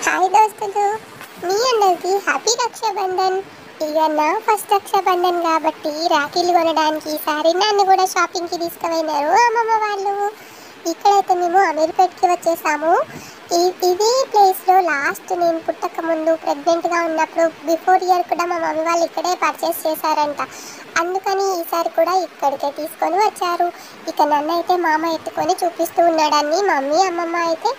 Hi దోస్తులు, మీ అందరికీ happy Rakshabandhan. ఇక నా ఫస్ట్ రక్షాబంధన్ కాబట్టి రాఖీలు కొనడానికి ఈసారి నన్ను కూడా షాపింగ్కి తీసుకుపోయినారు అమ్మమ్మ వాళ్ళు. ఇక్కడైతే మేము అమీర్పేట్కి వచ్చేసాము. ఇదే ప్లేస్లో లాస్ట్ నేను పుట్టక ముందు ప్రెగ్నెంట్గా ఉన్నప్పుడు బిఫోర్ ఇయర్ కూడా మా మమ్మీ వాళ్ళు ఇక్కడే పర్చేస్ చేశారంట. అందుకని ఈసారి కూడా ఇక్కడికే తీసుకొని వచ్చారు. ఇక నన్ను అయితే మామ ఎత్తుకొని చూపిస్తూ ఉన్నాడని మమ్మీ అమ్మమ్మ అయితే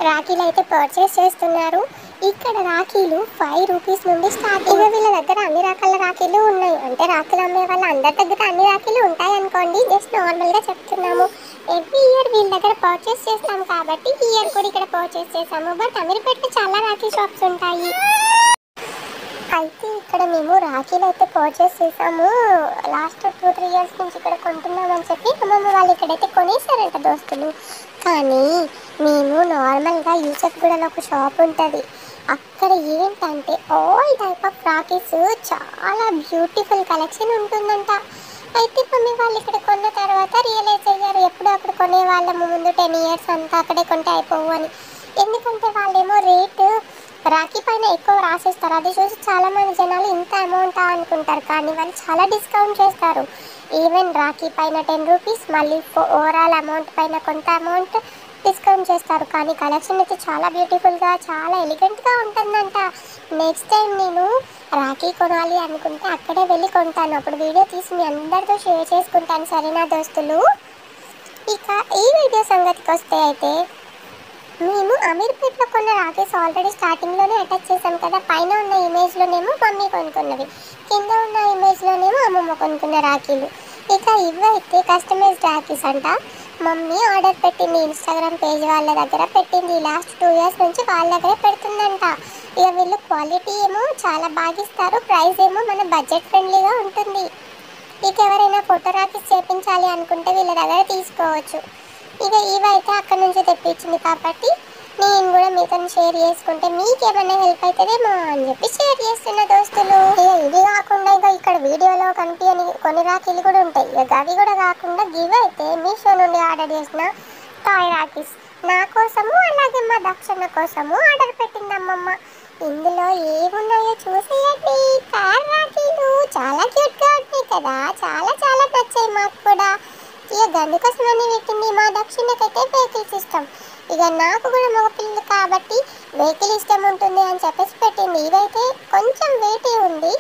రాఖీలు అయితే పర్చేస్ చేస్తున్నారు. ఇక్కడ రాఖీలు 5 రూపీస్ నుండి స్టార్ట్. ఇక వీళ్ళ దగ్గర అన్ని రకాల రాఖీలు ఉన్నాయి. అంటే రాఖీలు అమ్మే వాళ్ళ అందరి దగ్గర అన్ని రాఖీలు ఉంటాయి అనుకోండి, జస్ట్ నార్మల్గా చెప్తున్నాము. ఎవ్రీ ఇయర్ వీళ్ళ దగ్గర పర్చేస్ చేస్తాం కాబట్టి ఈ ఇయర్ కూడా ఇక్కడ పర్చేస్ చేసాము. బట్ అమీర్పేటలో చాలా రాఖీ షాప్స్ ఉంటాయి. అయితే ఇక్కడ మేము రాఖీలు అయితే పర్చేస్ చేసాము. లాస్ట్ 2-3 ఇయర్స్ నుంచి ఇక్కడ కొంటున్నామని చెప్పి అమ్మమ్మ వాళ్ళు ఇక్కడైతే కొనేసారంట దోస్తులు. కానీ మేము నార్మల్గా యూసఫ్గూడలో ఒక షాప్ ఉంటుంది. అక్కడ ఏంటంటే ఆల్ టైప్ ఆఫ్ రాఖీస్ చాలా బ్యూటిఫుల్ కలెక్షన్ ఉంటుందంట. అయితే మమ్మీ వాళ్ళు ఇక్కడ కొన్న తర్వాత రియలైజ్ అయ్యారు, ఎప్పుడు అక్కడ కొనే వాళ్ళము ముందు 10 ఇయర్స్ అంతా అక్కడే కొంటే అయిపోవు అని. ఎందుకంటే వాళ్ళేమో రేటు రాఖీ పైన ఎక్కువ రాసేస్తారు. అది చూసి చాలామంది జనాలు ఇంత అమౌంటా అనుకుంటారు, కానీ వాళ్ళు చాలా డిస్కౌంట్ చేస్తారు. ఈవెన్ రాఖీ పైన 10 రూపీస్, మళ్ళీ ఓవరాల్ అమౌంట్ పైన కొంత అమౌంట్ డిస్కౌంట్ చేస్తారు. కానీ కలెక్షన్ అయితే చాలా బ్యూటిఫుల్గా చాలా ఎలిగెంట్గా ఉంటుందంట. నెక్స్ట్ టైం నేను రాఖీ కొనాలి అనుకుంటే అక్కడే వెళ్ళి కొంటాను. అప్పుడు వీడియో తీసి మీ అందరితో షేర్ చేసుకుంటాను, సరేనా దోస్తులు. ఇక ఈ వీడియో సంగతికి వస్తే అయితే మేము అమీర్పేట్లో కొన్న రాఖీస్ ఆల్రెడీ స్టార్టింగ్లోనే అటాచ్ చేసాం కదా. పైన ఉన్న ఇమేజ్లోనేమో మమ్మీ కొనుక్కున్నవి, కింద ఉన్న ఇమేజ్లోనేమో అమ్మమ్మ కొనుక్కున్న రాఖీలు. ఇక ఇవైతే కస్టమైజ్డ్ రాఖీస్ అంట. మమ్మీ ఆర్డర్ పెట్టింది, ఇన్స్టాగ్రామ్ పేజ్ వాళ్ళ దగ్గర పెట్టింది. లాస్ట్ 2 ఇయర్స్ నుంచి వాళ్ళ దగ్గరే పెడుతుందంట. ఇక వీళ్ళు క్వాలిటీ ఏమో చాలా బాగా ఇస్తారు, ప్రైస్ ఏమో మన బడ్జెట్ ఫ్రెండ్లీగా ఉంటుంది. ఇక ఎవరైనా ఫోటో రాఖీస్ చేయించాలి అనుకుంటే వీళ్ళ దగ్గర తీసుకోవచ్చు. ఇక ఇవైతే అక్కడ నుంచి తెప్పించింది కాబట్టి నేను కూడా మీతో షేర్ చేసుకుంటే మీకేమైనా హెల్ప్ అవుతుందేమో అని చెప్పి షేర్ చేస్తున్న దోస్తులు. ఇక ఇది కాకుండా ఇక ఇక్కడ వీడియోలో కనిపించని కొన్ని రాఖీలు కూడా ఉంటాయి. ఇక అవి కూడా కాకుండా ఇవైతే మీషో నుండి ఆర్డర్ చేసిన టాయ్ రాఖీస్ నా కోసము అలాగే మా దక్షణ కోసము ఆర్డర్ పెట్టింది అమ్మమ్మ. ఇందులో ఏమున్నాయో చూసేయండి. కార్ రాఖీలు చాలా క్యూట్గా ఉంటాయి కదా, చాలా చాలా నచ్చాయి మాకు కూడా. ఇక గందుకోసమని పెట్టింది. మా దక్షిణకైతే వెహికల్స్ ఇష్టం, ఇక నాకు కూడా మగపిల్లలు కాబట్టి వెహికల్ ఇష్టం ఉంటుంది అని చెప్పేసి పెట్టింది. ఇదైతే కొంచెం వెయిట్ ఉంది.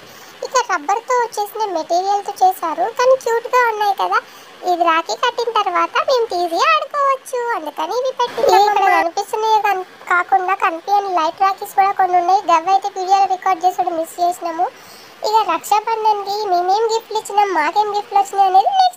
ఇక రబ్బర్తో వచ్చేసిన మెటీరియల్తో చేశారు, కానీ క్యూట్గా ఉన్నాయి కదా. ఇది రాఖీ కట్టిన తర్వాత మేము తీసి ఆడుకోవచ్చు, అందుకని ఇవి పెట్టింది. ఇక్కడ కనిపిస్తున్నాయి కాకుండా కనిపించని లైట్ రాఖీస్ కూడా కొన్ని ఉన్నాయి. గవ్ అయితే వీడియోలో రికార్డ్ చేసాడు, మిస్ చేసినాము. ఇక రక్షాబంధన్కి మేమేం గిఫ్ట్లు ఇచ్చినాం, మాకేం గిఫ్ట్లు వచ్చినాయి అనేది నెక్స్ట్